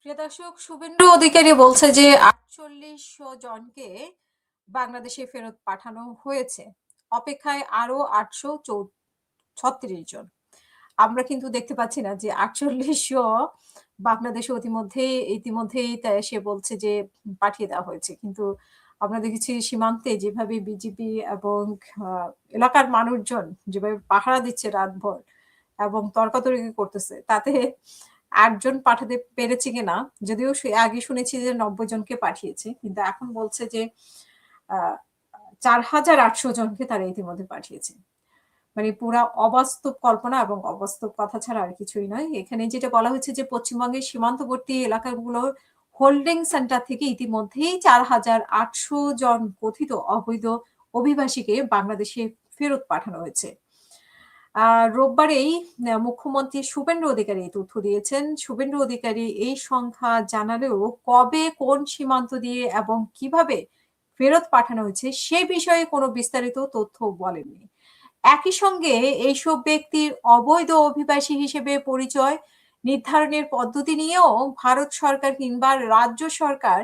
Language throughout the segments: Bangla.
প্রিয় দর্শক, শুভেন্দু অধিকারী বলছে যে ৪৮০০ জনকে বাংলাদেশে ফেরত পাঠানো হয়েছে, অপেক্ষায় আরো ৮৩৬ জন। আমরা কিন্তু দেখতে পাচ্ছি না যে ৪৮০০ বাংলাদেশে ইতিমধ্যেই সে বলছে যে পাঠিয়ে দেওয়া হয়েছে, কিন্তু আমরা দেখেছি সীমান্তে যেভাবে বিজিবি এবং এলাকার মানুষজন যেভাবে পাহারা দিচ্ছে রাতভর এবং তর্কাতর্কি করতেছে, তাতে ৮ জন পাঠাতে পেরেছে কিনা, যদিও আগে শুনেছি যে ৯০ জনকে পাঠিয়েছে, কিন্তু এখন বলছে যে ৪৮০০ জনকে তারা ইতিমধ্যে পাঠিয়েছে। মানে পুরা অবাস্তব কল্পনা এবং অবাস্তব কথা ছাড়া আর কিছুই নয়। এখানে যেটা বলা হচ্ছে যে পশ্চিমবঙ্গের সীমান্তবর্তী এলাকাগুলোর হোল্ডিং সেন্টার থেকে ইতিমধ্যেই ৪৮০০ জন কথিত অবৈধ অভিবাসীকে বাংলাদেশে ফেরত পাঠানো হয়েছে। রোববারেই মুখ্যমন্ত্রী শুভেন্দু অধিকারী এই তথ্য দিয়েছেন। শুভেন্দু অধিকারী এই সংখ্যা জানালেও কবে, কোন সীমান্ত দিয়ে এবং কিভাবে ফেরত পাঠানো হয়েছে সে বিষয়ে কোনো বিস্তারিত তথ্য বলেননি। একই সঙ্গে এইসব ব্যক্তির অবৈধ অভিবাসী হিসেবে পরিচয় নির্ধারণের পদ্ধতি নিয়েও ভারত সরকার কিংবা রাজ্য সরকার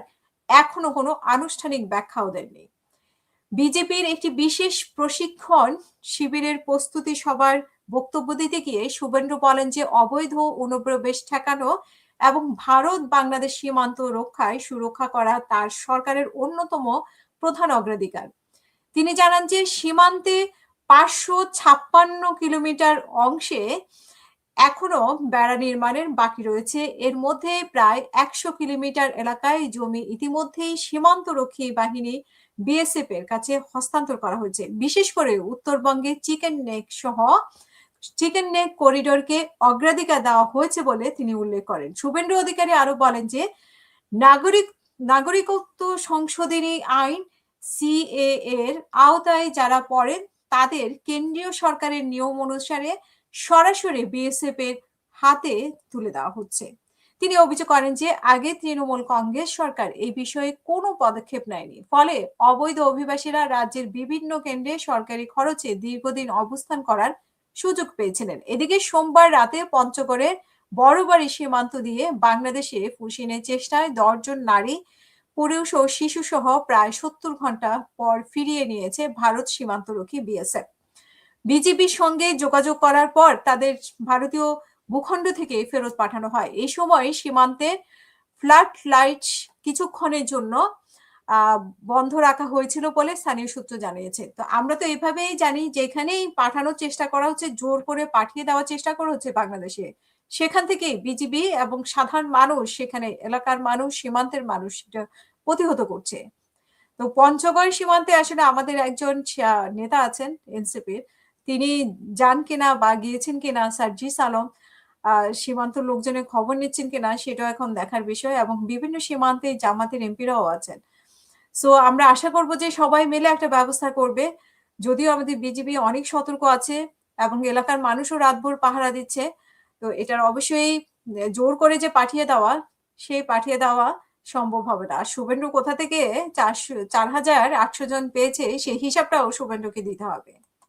এখনো কোনো আনুষ্ঠানিক ব্যাখ্যাও দেননি। বিজেপির একটি বিশেষ প্রশিক্ষণ শিবিরের প্রস্তুতি সভার বক্তব্য দিতে গিয়ে শুভেন্দু বলেন যে অবৈধ অনুপ্রবেশ ঠেকানো এবং ভারত বাংলাদেশ সীমান্ত রক্ষায় সুরক্ষা করা তার সরকারের অন্যতম প্রধান অগ্রাধিকার। তিনি জানান যে সীমান্তে ৫৫৬ কিলোমিটার অংশে এখনো বেড়া নির্মাণের বাকি রয়েছে। এর মধ্যে প্রায় ১০০ কিলোমিটার এলাকায় জমি ইতিমধ্যেই সীমান্তরক্ষী বাহিনী বিএসএফ এর কাছে হস্তান্তর করা হয়েছে। বিশেষ করে উত্তরবঙ্গে চিকেন নেক করিডোরকে অগ্রাধিকার দেওয়া হয়েছে বলে তিনি উল্লেখ করেন। শুভেন্দু অধিকারী আরো বলেন যে নাগরিকত্ব সংশোধনী আইন সিএএ এর আওতায় যারা পড়েন তাদের কেন্দ্রীয় সরকারের নিয়ম অনুসারে সরাসরি বিএসএফ এর হাতে তুলে দেওয়া হচ্ছে। তিনি অভিযোগ করেন যে আগে তৃণমূল কংগ্রেস সরকার এই বিষয়ে কোনো পদক্ষেপ নেয়নি, ফলে অবৈধ অভিবাসীরা রাজ্যের বিভিন্ন কেন্দ্রে সরকারি খরচে দীর্ঘদিন অবস্থান করার সুযোগ পেয়েছিলেন। এদিকে সোমবার রাতে পঞ্চগড়ের বড়বাড়ি সীমান্ত দিয়ে বাংলাদেশে পুশিনের চেষ্টায় ১০ জন নারী, পুরুষ ও শিশু সহ প্রায় ৭০ ঘন্টা পর ফিরিয়ে নিয়েছে ভারত সীমান্তরক্ষী বিএসএফ। বিজিবির সঙ্গে যোগাযোগ করার পর তাদের ভারতীয় ভূখণ্ড থেকে ফেরত পাঠানো হয়। এই সময় সীমান্তের ফ্লাড লাইট কিছুক্ষণের জন্য বন্ধ রাখা হয়েছিল বলে স্থানীয় সূত্র জানিয়েছে। তো আমরা তো এভাবেই জানি, যেখানেই পাঠানোর চেষ্টা করা হচ্ছে, জোর করে পাঠিয়ে দেওয়ার চেষ্টা করা হচ্ছে বাংলাদেশে, সেখান থেকে বিজিবি এবং সাধারণ মানুষ, সেখানে এলাকার মানুষ, সীমান্তের মানুষ সেটা প্রতিহত করছে। তো পঞ্চগড় সীমান্তে আসলে আমাদের একজন নেতা আছেন এনসিপির, তিনি যান কিনা বা গিয়েছেন কিনা, সার্জিস আলম, সীমান্ত লোকজনের খবর নিচ্ছেন কিনা সেটাও এখন দেখার বিষয়, এবং বিভিন্ন সীমান্তে জামাতের এমপিরাও আছেন। সো আমরা আশা করব যে সবাই মিলে একটা ব্যবস্থা করবে। যদিও আমাদের বিজিবি অনেক সতর্ক আছে এবং এলাকার মানুষও রাতভর পাহারা দিচ্ছে, তো এটার অবশ্যই জোর করে যে পাঠিয়ে দেওয়া সম্ভব হবে না। আর শুভেন্দু কোথা থেকে ৪৮০০ জন পেয়েছে সেই হিসাবটাও শুভেন্দুকে দিতে হবে।